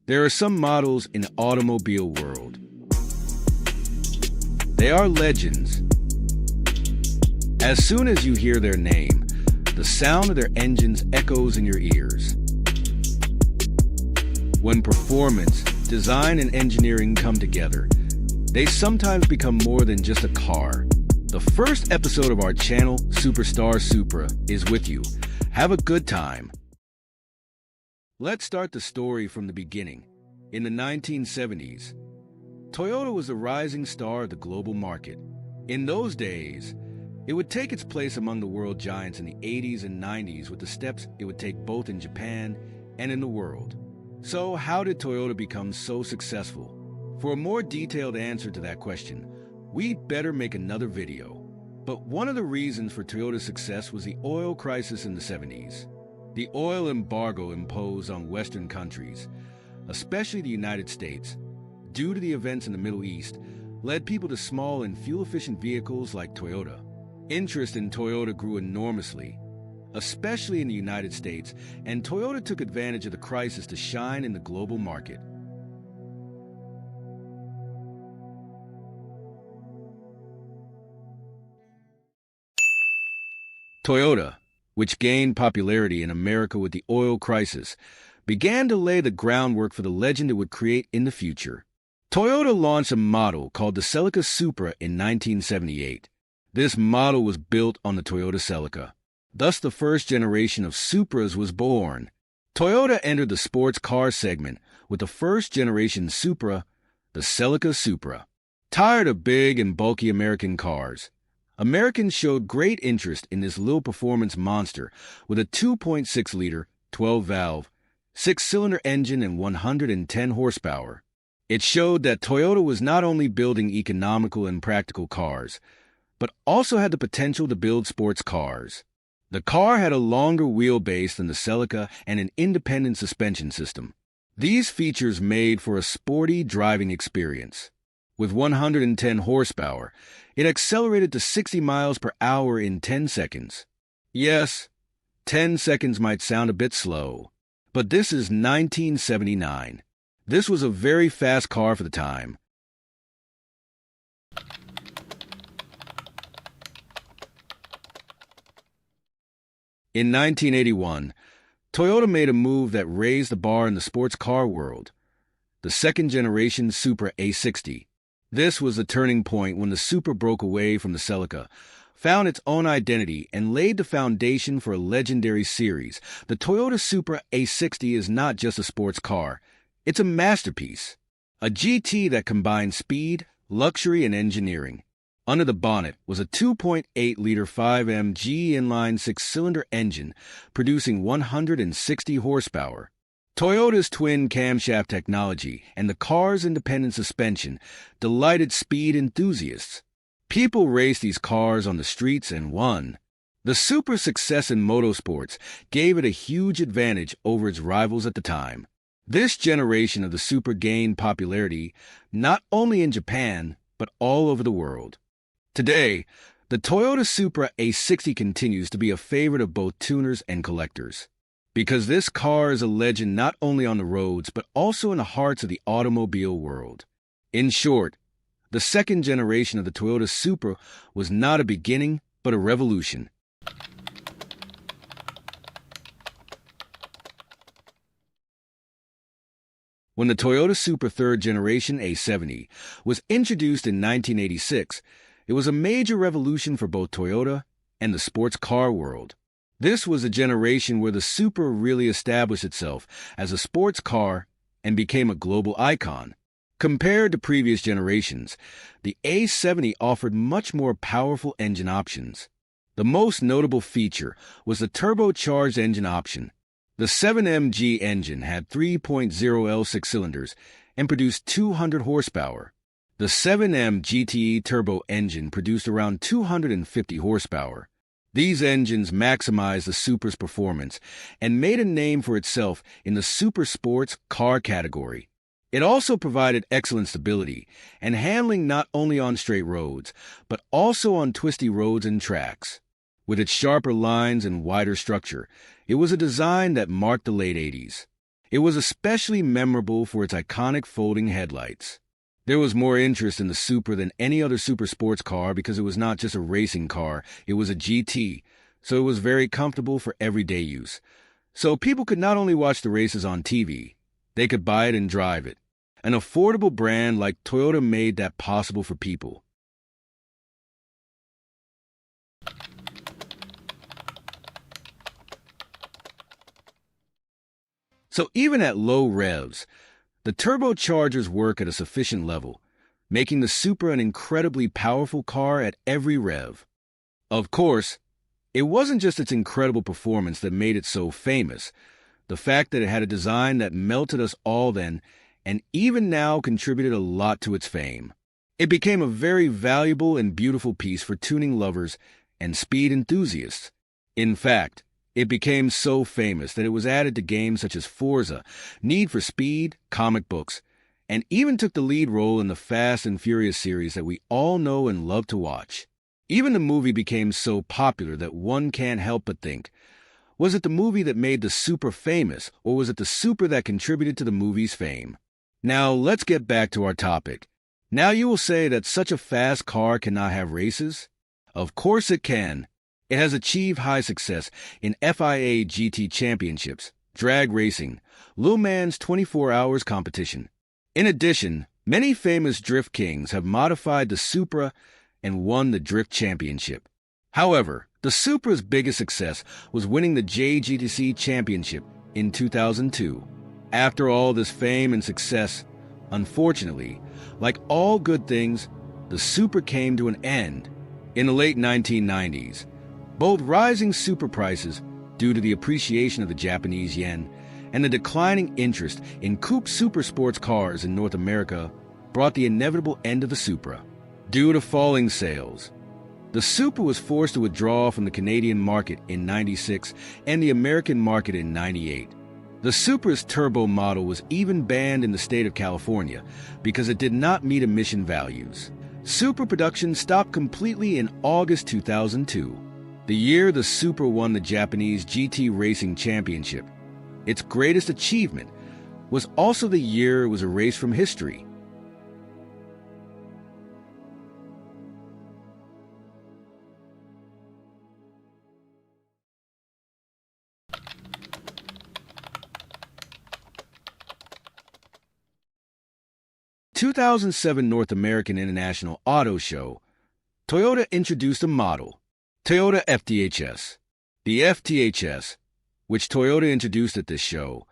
There are some models in the automobile world. They are legends. As soon as you hear their name, the sound of their engines echoes in your ears. When performance, design, and engineering come together, they sometimes become more than just a car. The first episode of our channel, Superstar Supra, is with you. Have a good time. Let's start the story from the beginning. In the 1970s, Toyota was the rising star of the global market. In those days, it would take its place among the world giants in the 80s and 90s with the steps it would take both in Japan and in the world. So how did Toyota become so successful? For a more detailed answer to that question, we'd better make another video. But one of the reasons for Toyota's success was the oil crisis in the 70s. The oil embargo imposed on Western countries, especially the United States, due to the events in the Middle East, led people to small and fuel-efficient vehicles like Toyota. Interest in Toyota grew enormously, especially in the United States, and Toyota took advantage of the crisis to shine in the global market. Toyota, which gained popularity in America with the oil crisis, began to lay the groundwork for the legend it would create in the future. Toyota launched a model called the Celica Supra in 1978. This model was built on the Toyota Celica. Thus, the first generation of Supras was born. Toyota entered the sports car segment with the first generation Supra, the Celica Supra. Tired of big and bulky American cars, Americans showed great interest in this little performance monster with a 2.6-liter, 12-valve, 6-cylinder engine and 110 horsepower. It showed that Toyota was not only building economical and practical cars, but also had the potential to build sports cars. The car had a longer wheelbase than the Celica and an independent suspension system. These features made for a sporty driving experience. With 110 horsepower, it accelerated to 60 miles per hour in 10 seconds. Yes, 10 seconds might sound a bit slow, but this is 1979. This was a very fast car for the time. In 1981, Toyota made a move that raised the bar in the sports car world. The second-generation Supra A60. This was the turning point when the Supra broke away from the Celica, found its own identity, and laid the foundation for a legendary series. The Toyota Supra A60 is not just a sports car. It's a masterpiece. A GT that combines speed, luxury, and engineering. Under the bonnet was a 2.8-liter 5MG inline 6-cylinder engine producing 160 horsepower. Toyota's twin camshaft technology and the car's independent suspension delighted speed enthusiasts. People raced these cars on the streets and won. The Supra's success in motorsports gave it a huge advantage over its rivals at the time. This generation of the Supra gained popularity not only in Japan, but all over the world. Today, the Toyota Supra A60 continues to be a favorite of both tuners and collectors, because this car is a legend not only on the roads, but also in the hearts of the automobile world. In short, the second generation of the Toyota Supra was not a beginning, but a revolution. When the Toyota Supra third generation A70 was introduced in 1986, it was a major revolution for both Toyota and the sports car world. This was a generation where the Supra really established itself as a sports car and became a global icon. Compared to previous generations, the A70 offered much more powerful engine options. The most notable feature was the turbocharged engine option. The 7MG engine had 3.0L 6-cylinders and produced 200 horsepower. The 7M GTE turbo engine produced around 250 horsepower. These engines maximized the Supra's performance and made a name for itself in the super sports car category. It also provided excellent stability and handling not only on straight roads, but also on twisty roads and tracks. With its sharper lines and wider structure, it was a design that marked the late 80s. It was especially memorable for its iconic folding headlights. There was more interest in the Supra than any other super sports car because it was not just a racing car, it was a GT, so it was very comfortable for everyday use. So people could not only watch the races on TV, they could buy it and drive it. An affordable brand like Toyota made that possible for people. So even at low revs, the turbochargers work at a sufficient level, making the Supra an incredibly powerful car at every rev. Of course, it wasn't just its incredible performance that made it so famous. The fact that it had a design that melted us all then, and even now contributed a lot to its fame. It became a very valuable and beautiful piece for tuning lovers and speed enthusiasts. In fact, it became so famous that it was added to games such as Forza, Need for Speed, comic books, and even took the lead role in the Fast and Furious series that we all know and love to watch. Even the movie became so popular that one can't help but think, was it the movie that made the Supra famous, or was it the Supra that contributed to the movie's fame? Now, let's get back to our topic. Now you will say that such a fast car cannot have races? Of course it can. It has achieved high success in FIA GT championships, drag racing, Le Mans 24 hours competition. In addition, many famous drift kings have modified the Supra and won the drift championship. However, the Supra's biggest success was winning the JGTC championship in 2002. After all this fame and success, unfortunately, like all good things, the Supra came to an end. In the late 1990s, both rising Supra prices due to the appreciation of the Japanese yen and the declining interest in coupe super sports cars in North America brought the inevitable end of the Supra. Due to falling sales, the Supra was forced to withdraw from the Canadian market in '96 and the American market in '98. The Supra's turbo model was even banned in the state of California because it did not meet emission values. Supra production stopped completely in August 2002, the year the Supra won the Japanese GT Racing Championship. Its greatest achievement was also the year it was erased from history. In the 2007 North American International Auto Show, Toyota introduced a model, Toyota FTHS. The FTHS, which Toyota introduced at this show,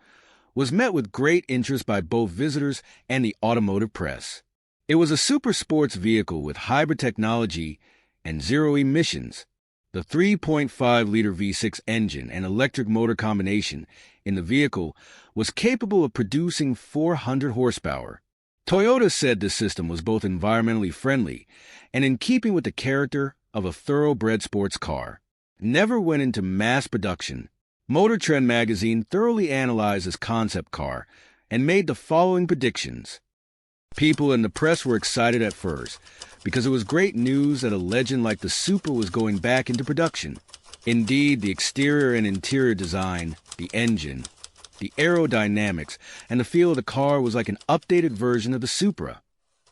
was met with great interest by both visitors and the automotive press. It was a super sports vehicle with hybrid technology and zero emissions. The 3.5-liter V6 engine and electric motor combination in the vehicle was capable of producing 400 horsepower. Toyota said this system was both environmentally friendly and in keeping with the character of a thoroughbred sports car. Never went into mass production. Motor Trend magazine thoroughly analyzed this concept car and made the following predictions. People in the press were excited at first because it was great news that a legend like the Supra was going back into production. Indeed, the exterior and interior design, the engine, the aerodynamics, and the feel of the car was like an updated version of the Supra.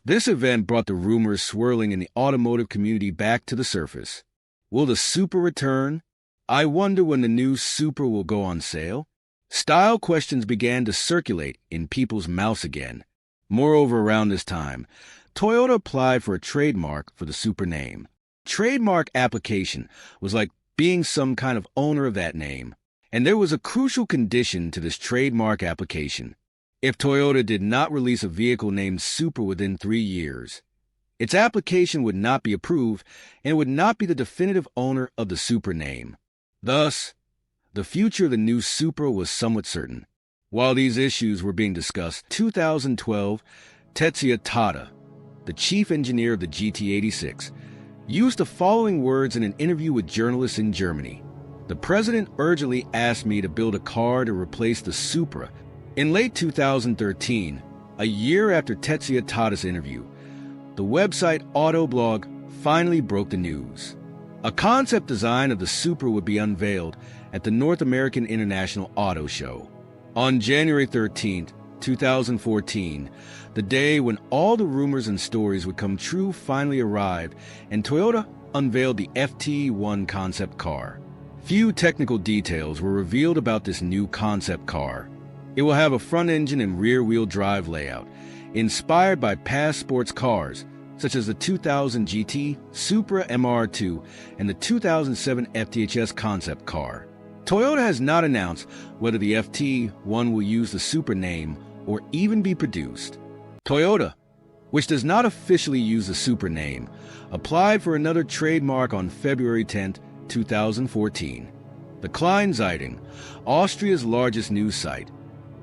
This event brought the rumors swirling in the automotive community back to the surface. Will the Supra return? I wonder when the new Supra will go on sale. Style questions began to circulate in people's mouths again. Moreover, around this time, Toyota applied for a trademark for the Supra name. Trademark application was like being some kind of owner of that name. And there was a crucial condition to this trademark application. If Toyota did not release a vehicle named Supra within 3 years, its application would not be approved and it would not be the definitive owner of the Supra name. Thus, the future of the new Supra was somewhat certain. While these issues were being discussed, 2012, Tetsuya Tada, the chief engineer of the GT86, used the following words in an interview with journalists in Germany. The president urgently asked me to build a car to replace the Supra. In late 2013, a year after Tetsuya Tada's interview, the website Autoblog finally broke the news. A concept design of the Supra would be unveiled at the North American International Auto Show. On January 13th, 2014, the day when all the rumors and stories would come true finally arrived, and Toyota unveiled the FT1 concept car. Few technical details were revealed about this new concept car. It will have a front engine and rear-wheel drive layout, inspired by past sports cars, such as the 2000 GT, Supra MR2, and the 2007 FTHS concept car. Toyota has not announced whether the FT1 will use the Supra name or even be produced. Toyota, which does not officially use the Supra name, applied for another trademark on February 10, 2014. The Kleinzeitung, Austria's largest news site,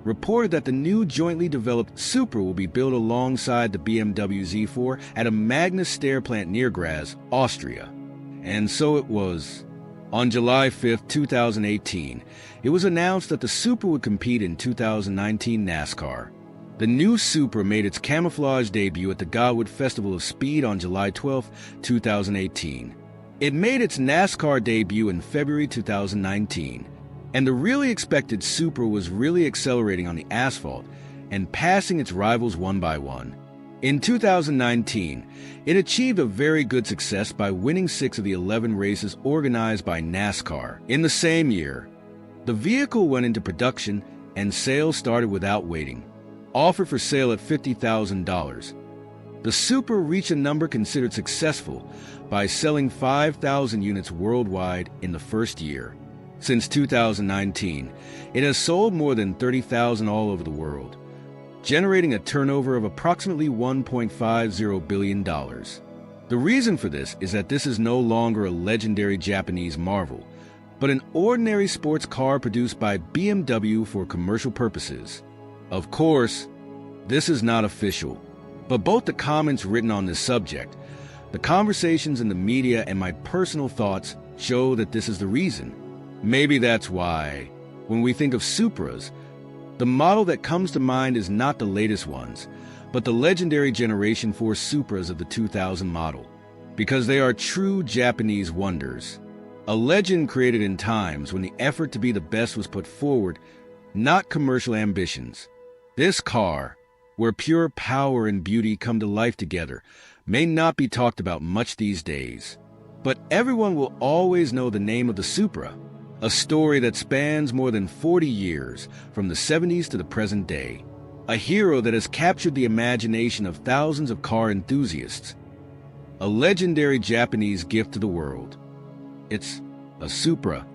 reported that the new jointly developed Supra will be built alongside the BMW Z4 at a Magna Steyr plant near Graz, Austria. And so it was. On July 5, 2018, it was announced that the Supra would compete in 2019 NASCAR. The new Supra made its camouflage debut at the Godwood Festival of Speed on July 12, 2018. It made its NASCAR debut in February 2019, and the really expected Supra was really accelerating on the asphalt and passing its rivals one by one. In 2019, it achieved a very good success by winning 6 of the 11 races organized by NASCAR. In the same year, the vehicle went into production and sales started without waiting, offered for sale at $50,000. The Supra reached a number considered successful by selling 5,000 units worldwide in the first year. Since 2019, it has sold more than 30,000 all over the world, generating a turnover of approximately $1.50 billion. The reason for this is that this is no longer a legendary Japanese marvel, but an ordinary sports car produced by BMW for commercial purposes. Of course, this is not official, but both the comments written on this subject, the conversations in the media, and my personal thoughts show that this is the reason. Maybe that's why, when we think of Supras, the model that comes to mind is not the latest ones, but the legendary Generation 4 Supras of the 2000 model, because they are true Japanese wonders. A legend created in times when the effort to be the best was put forward, not commercial ambitions. This car, where pure power and beauty come to life together, may not be talked about much these days, but everyone will always know the name of the Supra. A story that spans more than 40 years, from the 70s to the present day. A hero that has captured the imagination of thousands of car enthusiasts. A legendary Japanese gift to the world. It's a Supra.